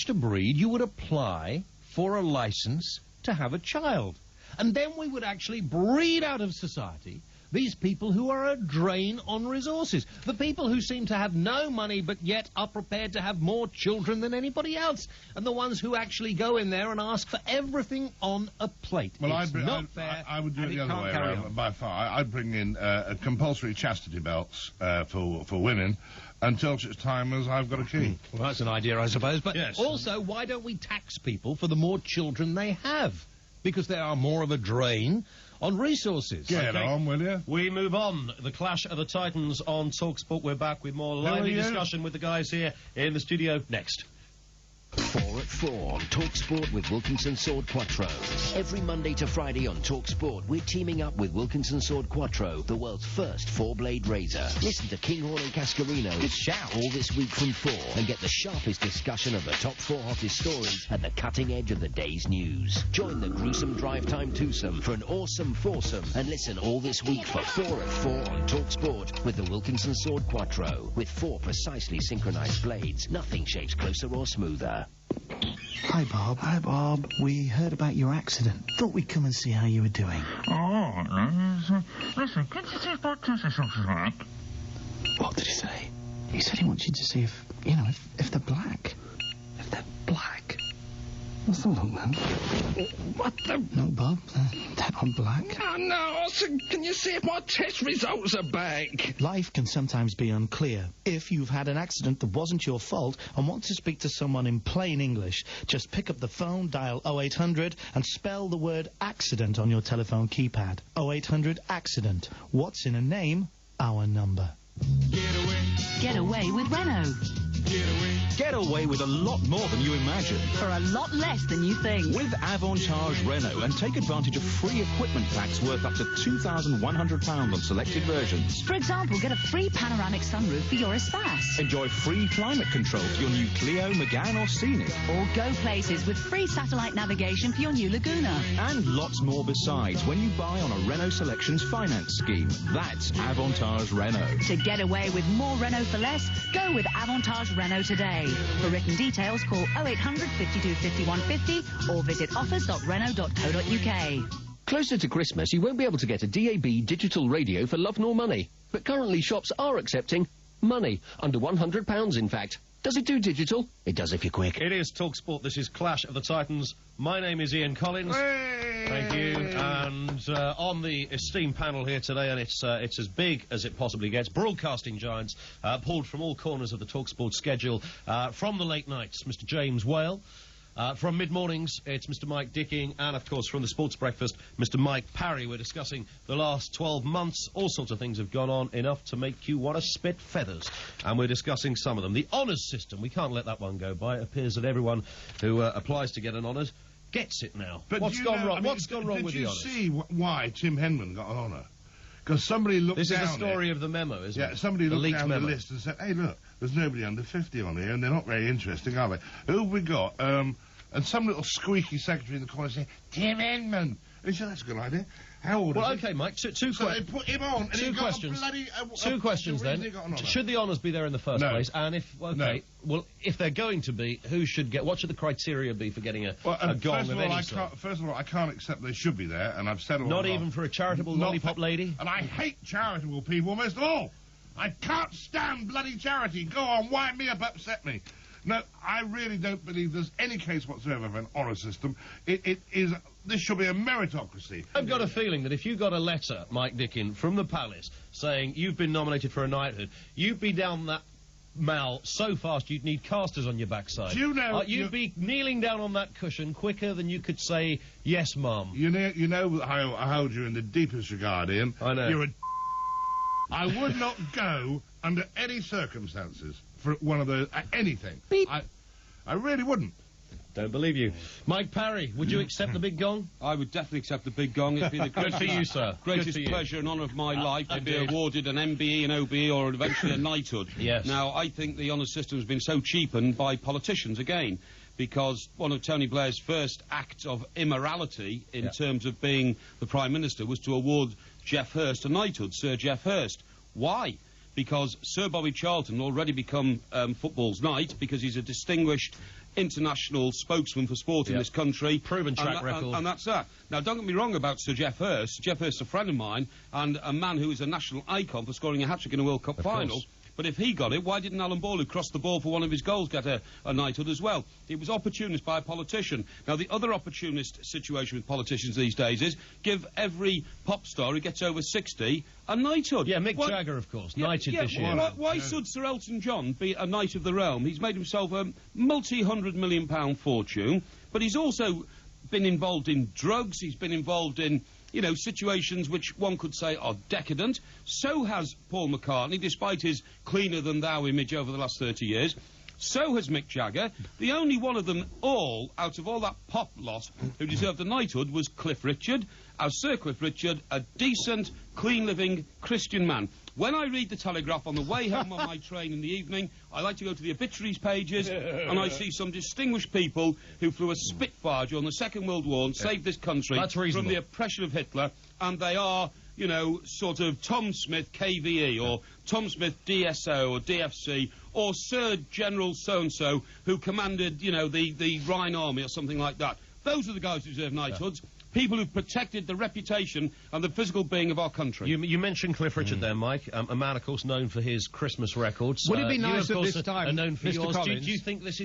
to breed, you would apply for a licence to have a child. And then we would actually breed out of society these people who are a drain on resources. The people who seem to have no money but yet are prepared to have more children than anybody else. And the ones who actually go in there and ask for everything on a plate. Well, it's not fair. I would do it the other way around, by far. I'd bring in compulsory chastity belts for women until such time as I've got a key. Well, that's an idea, I suppose. But also, why don't we tax people for the more children they have? Because they are more of a drain on resources. Get on, will you? We move on. The Clash of the Titans on TalkSport. We're back with more lively discussion with the guys here in the studio next. at 4 on TalkSport with Wilkinson Sword Quattro. Every Monday to Friday on TalkSport, we're teaming up with Wilkinson Sword Quattro, the world's first four-blade razor. Listen to Kinghorn and Cascarino. Good shout. All this week from 4 and get the sharpest discussion of the top 4 hottest stories at the cutting edge of the day's news. Join the gruesome drive time twosome for an awesome foursome and listen all this week for 4 at 4 on TalkSport with the Wilkinson Sword Quattro. With 4 precisely synchronized blades, nothing shaves closer or smoother. Hi, Bob. Hi, Bob. We heard about your accident. Thought we'd come and see how you were doing. Oh, listen, can you see if my test results are right? What did he say? He said he wants you to see if, you know, if they're black. If they're black. Let's have a look, then. What the... No, Bob. They're not black. No, I said, can you see if my test results are back? Life can sometimes be unclear. If you've had an accident that wasn't your fault and want to speak to someone in plain English, just pick up the phone, dial 0800 and spell the word accident on your telephone keypad. 0800 accident. What's in a name? Our number. Get away with Renault. Get away with a lot more than you imagine. For a lot less than you think. With Avantage Renault and take advantage of free equipment packs worth up to £2,100 on selected versions. For example, get a free panoramic sunroof for your Espace. Enjoy free climate control for your new Clio, Megane or Scenic. Or go places with free satellite navigation for your new Laguna. And lots more besides when you buy on a Renault Selections finance scheme. That's Avantage Renault. To get away with more Renault for less, go with Avantage Renault today. For written details, call 0800 52 51 50 or visit offers.renault.co.uk. Closer to Christmas, you won't be able to get a DAB digital radio for love nor money. But currently shops are accepting money. Under £100, in fact. Does it do digital? It does if you're quick. It is TalkSport. This is Clash of the Titans. My name is Ian Collins. Hey! Thank you. And on the esteemed panel here today, and it's as big as it possibly gets, broadcasting giants, pulled from all corners of the TalkSport schedule. From the late nights, Mr. James Whale. From mid-mornings, it's Mr. Mike Dickin, and, of course, from the Sports Breakfast, Mr. Mike Parry. We're discussing the last 12 months. All sorts of things have gone on, enough to make you want to spit feathers. And we're discussing some of them. The honours system, we can't let that one go by. It appears that everyone who applies to get an honours gets it now. But What's gone wrong? I mean, What's gone wrong with the honours? Did you see why Tim Henman got an honour? Because somebody looked down. This is the story of the memo, isn't it? Yeah, somebody looked down memo. the list and said, hey, look, there's nobody under 50 on here, and they're not very interesting, are they? Who have we got? And some little squeaky secretary in the corner saying, Tim Henman. And he said, that's a good idea. How old Well, is he? okay, Mike, two So they put him on, and two he got questions. a bloody... Two questions, the reason then. he got an honour. Should the honours be there in the first No. place? And if, okay, No. well, if they're going to be, who should get... What should the criteria be for getting a gong first of of all, any sort? First of all, I can't accept they should be there, and I've said all Not along. even for a charitable lollipop lady? And I hate charitable people most of all. I can't stand bloody charity. Go on, wind me up, upset me. No, I really don't believe there's any case whatsoever of an honour system. It is... This should be a meritocracy. I've got a feeling that if you got a letter, Mike Dickin, from the Palace saying you've been nominated for a knighthood, you'd be down that mall so fast you'd need casters on your backside. Do you know... You'd be kneeling down on that cushion quicker than you could say, yes, Mum. You know I hold you in the deepest regard, Ian. I know. You're a... I would not go under any circumstances for one of those... anything. Beep. I really wouldn't. Don't believe you. Mike Parry, would you accept the big gong? I would definitely accept the big gong. It'd be the Good for you, sir. Greatest Good for you. pleasure and honour of my life to be indeed. awarded an MBE, an OBE, or eventually a knighthood. Yes. Now, I think the honour system has been so cheapened by politicians again, because one of Tony Blair's first acts of immorality in terms of being the Prime Minister was to award Geoff Hurst a knighthood, Sir Geoff Hurst. Why? Because Sir Bobby Charlton already become football's knight because he's a distinguished international spokesman for sport in this country. Proven track record. And that's that. Now, don't get me wrong about Sir Geoff Hurst. Geoff Hurst's a friend of mine and a man who is a national icon for scoring a hat-trick in a World Cup final. course. But if he got it, why didn't Alan Ball, who crossed the ball for one of his goals, get a knighthood as well? It was opportunist by a politician. Now, the other opportunist situation with politicians these days is give every pop star who gets over 60 a knighthood. Yeah, Mick Jagger, of course, knighted this year. Why should Sir Elton John be a knight of the realm? He's made himself a multi-hundred million pound fortune, but he's also been involved in drugs, he's been involved in, you know, situations which one could say are decadent. So has Paul McCartney, despite his cleaner-than-thou image over the last 30 years. So has Mick Jagger. The only one of them all, out of all that pop lot, who deserved a knighthood was Cliff Richard. As Sir Cliff Richard, a decent, clean-living Christian man. When I read the Telegraph on the way home on my train in the evening, I like to go to the obituaries pages, and I see some distinguished people who flew a Spitfire during the Second World War and saved this country from the oppression of Hitler, and they are, you know, sort of Tom Smith KVE, or Tom Smith DSO, or DFC, or Sir General so-and-so, who commanded, you know, the Rhine Army, or something like that. Those are the guys who deserve knighthoods. People who've protected the reputation and the physical being of our country. You mentioned Cliff Richard there, Mike, a man, of course, known for his Christmas records. Would it be nice you, of at course, this time, are known for Mr. yours. Collins? Do you think this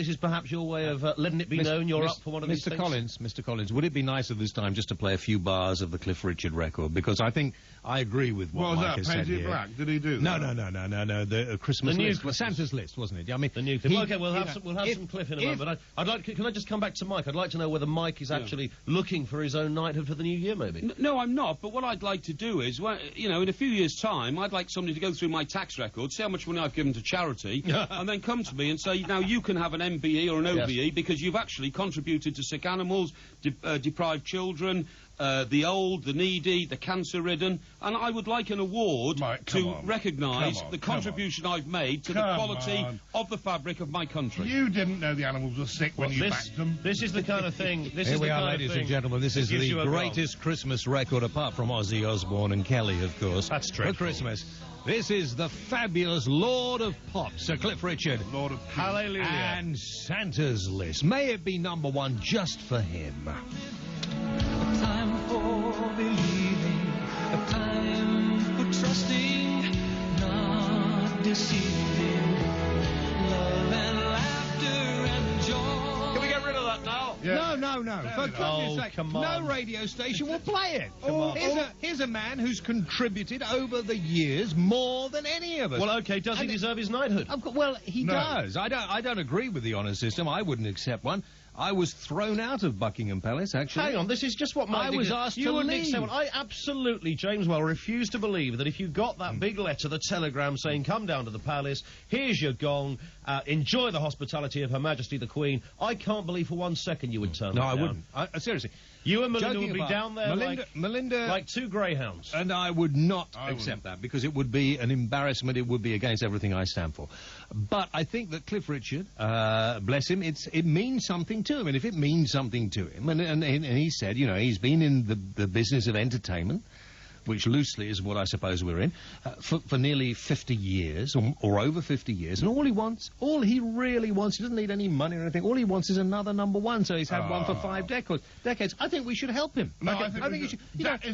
is perhaps your way of letting it be known you're up for one of these things? Mr. Collins, would it be nice at this time just to play a few bars of the Cliff Richard record? Because I think I agree with what Mike has said here. Black? Did he do No. that? The Christmas list, Santa's list, wasn't it? I mean, the new Cliff. Okay, we'll have some Cliff in a moment. But can I just come back to Mike? I'd like to know whether Mike is actually looking for his own knighthood for the new year, maybe. No, I'm not. But what I'd like to do is, well, you know, in a few years' time, I'd like somebody to go through my tax record, see how much money I've given to charity, and then come to me and say, now you can have an MBE or an OBE because you've actually contributed to sick animals, deprived children, the old, the needy, the cancer-ridden, and I would like an award to recognise the contribution I've made to the quality of the fabric of my country. You didn't know the animals were sick when you backed them. This is the kind of thing... Here we are, ladies and gentlemen. This is the greatest Christmas record, apart from Ozzy Osbourne and Kelly, of course. That's true. For Christmas. This is the fabulous Lord of Pop, Sir Cliff Richard. Lord of Hallelujah. And Santa's List. May it be #1 just for him. Time for believing, a time for trusting, not deceiving, love and laughter and joy. Can we get rid of that now? Yeah. No. For goodness sake, come on. no radio station will play it. Come on. Here's a man who's contributed over the years more than any of us. Well, okay, does he deserve his knighthood? Well, he does. I don't agree with the honour system. I wouldn't accept one. I was thrown out of Buckingham Palace, actually. Hang on, this is just what Mike I was asked to leave. I absolutely, James Well, refuse to believe that if you got that big letter, the telegram saying, come down to the palace, here's your gong, enjoy the hospitality of Her Majesty the Queen, I can't believe for 1 second you would turn that down. No, I wouldn't. Seriously. You and Melinda would be down there Melinda, like two greyhounds. And I would not accept that, because it would be an embarrassment. It would be against everything I stand for. But I think that Cliff Richard, bless him, it means something to him. And if it means something to him, and he said, you know, he's been in the business of entertainment, which loosely is what I suppose we're in, for nearly 50 years, or over 50 years, and all he really wants, he doesn't need any money or anything, all he wants is another #1, so he's had one for 5 decades. I think we should help him. No, I think you should. That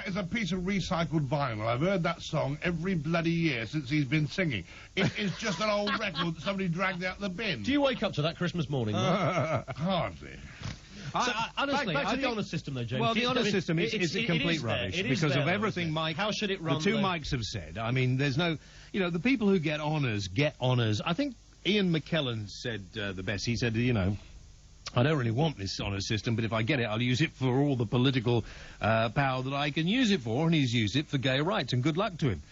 is a piece of recycled vinyl. I've heard that song every bloody year since he's been singing. It is just an old record that somebody dragged out the bin. Do you wake up to that Christmas morning? Hardly. So, honestly, back to the honour system, though, James. Well, the honour system is a complete rubbish because of everything Mike. How should it run? The two Mikes have said. I mean, there's no, you know, the people who get honours get honours. I think Ian McKellen said the best. He said, you know, I don't really want this honour system, but if I get it, I'll use it for all the political power that I can use it for, and he's used it for gay rights, and good luck to him.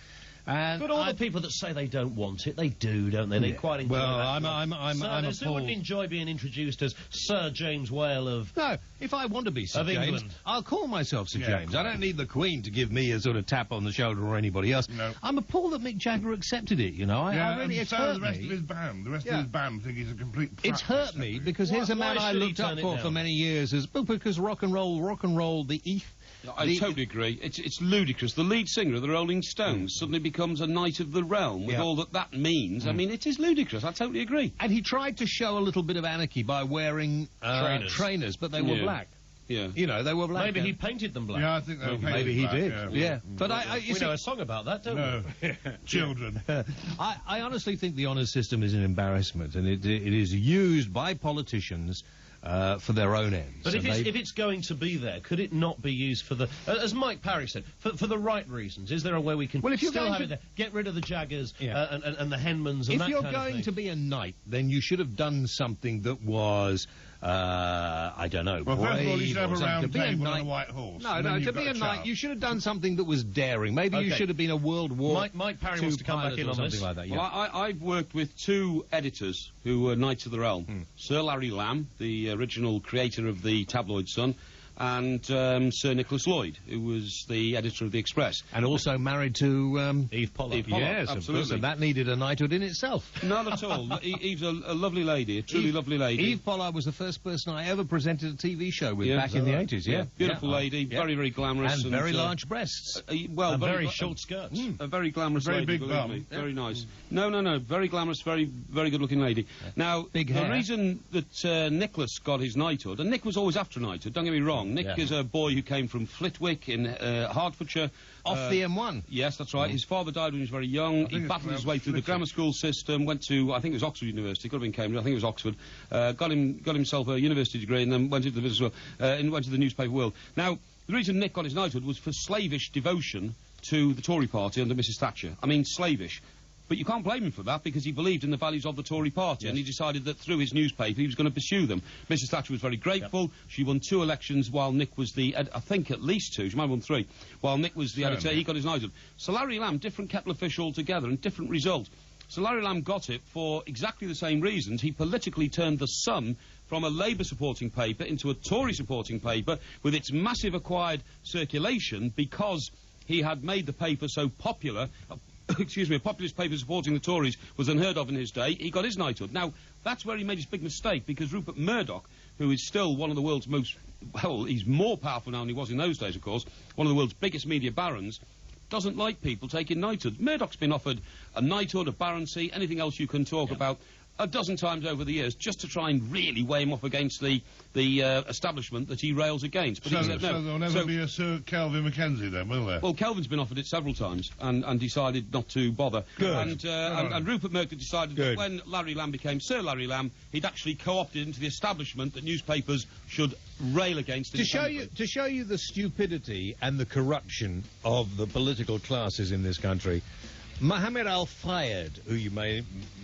But all the people that say they don't want it, they do, don't they? They quite enjoy that. I'm appalled. Who wouldn't enjoy being introduced as Sir James Whale of... No, if I want to be Sir James, England. I'll call myself Sir James. I don't need the Queen to give me a sort of tap on the shoulder or anybody else. No. I'm appalled that Mick Jagger accepted it, you know. I really, it's hurt the rest of his band. The rest of his band think he's a complete prat. It's hurt me, because here's a man I looked up for many years, because rock and roll, the eth. I totally agree. It's ludicrous. The lead singer of the Rolling Stones suddenly becomes a knight of the realm with all that means. I mean, it is ludicrous. I totally agree. And he tried to show a little bit of anarchy by wearing trainers, but they were black. Yeah. You know, they were black. Maybe he painted them black. Yeah, I think they were painted Maybe he black, did. Yeah. But we know a song about that, don't we? Children. I honestly think the honours system is an embarrassment, and it is used by politicians for their own ends. But if it's going to be there, could it not be used for the, as Mike Parry said, for the right reasons? Is there a way we can still have it there? Get rid of the Jaggers and the Henmans and that kind of thing. If you're going to be a knight, then you should have done something that was I don't know. Well, first of all, he's brave never or something. round To be a table on knight- a white horse. No, and no, then to you've be got a knight, chance. you should have done something that was daring. Maybe you Okay. should have been a World War Mike Parry II wants to come back pilot in or on something this. like that. Yeah. Well, I've worked with 2 editors who were Knights of the Realm. Sir Larry Lamb, the original creator of the tabloid Sun, and Sir Nicholas Lloyd, who was the editor of the Express. And also married to Eve Pollard. Eve Pollard, yes, of course, absolutely. and that needed a knighthood in itself. Not at all. Eve's a lovely lady, a truly lovely lady. Eve Pollard was the first person I ever presented a TV show with Yeah, back in the 80s, yeah. Beautiful Yeah. lady, Yeah. very, very glamorous. And very large breasts. Well, And very gla- short skirts. A very glamorous Very lady, big believe bum. me. Very nice. No. Very glamorous, very, very good-looking lady. Now, Big the hair. reason that Nicholas got his knighthood, and Nick was always after knighthood, don't get me wrong. Nick is a boy who came from Flitwick in Hertfordshire. Off the M1. Yes, that's right. His father died when he was very young. He battled his way through the grammar school system, went to, I think it was Oxford University, could have been Cambridge, I think it was Oxford, got himself a university degree and then went into the business world, and went to the newspaper world. Now, the reason Nick got his knighthood was for slavish devotion to the Tory party under Mrs Thatcher. I mean, slavish. But you can't blame him for that because he believed in the values of the Tory party and he decided that through his newspaper he was going to pursue them. Mrs Thatcher was very grateful. She won 2 elections while Nick was the... I think at least 2. She might have won 3. While Nick was the editor, he got his knighthood. Sir Larry Lamb, different kettle of fish altogether and different result. Sir Larry Lamb got it for exactly the same reasons. He politically turned the Sun from a Labour supporting paper into a Tory supporting paper with its massive acquired circulation because he had made the paper so popular... excuse me, a populist paper supporting the Tories was unheard of in his day. He got his knighthood. Now, that's where he made his big mistake, because Rupert Murdoch, who is still one of the world's most... Well, he's more powerful now than he was in those days, of course, one of the world's biggest media barons, doesn't like people taking knighthoods. Murdoch's been offered a knighthood, a baroncy, anything else you can talk about a dozen times over the years, just to try and really weigh him off against the establishment that he rails against. But So, he said no. so there'll never be a Sir Kelvin Mackenzie then, will there? Well, Kelvin's been offered it several times and decided not to bother. Good. And Rupert Murdoch decided that when Larry Lamb became Sir Larry Lamb, he'd actually co-opted into the establishment that newspapers should rail against. To show you the stupidity and the corruption of the political classes in this country, Mohammed Al-Fayed, who you may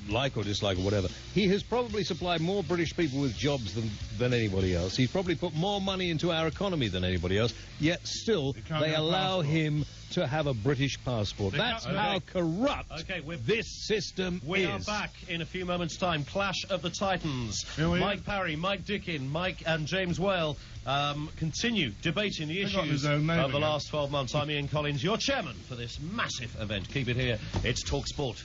like or dislike or whatever, he has probably supplied more British people with jobs than anybody else. He's probably put more money into our economy than anybody else, yet still they allow him to have a British passport. That's how corrupt this system is. We are back in a few moments' time. Clash of the Titans. Mike Parry, Mike Dickin, Mike and James Whale continue debating the issues of the last 12 months. I'm Ian Collins, your chairman for this massive event. Keep it here. It's TalkSport.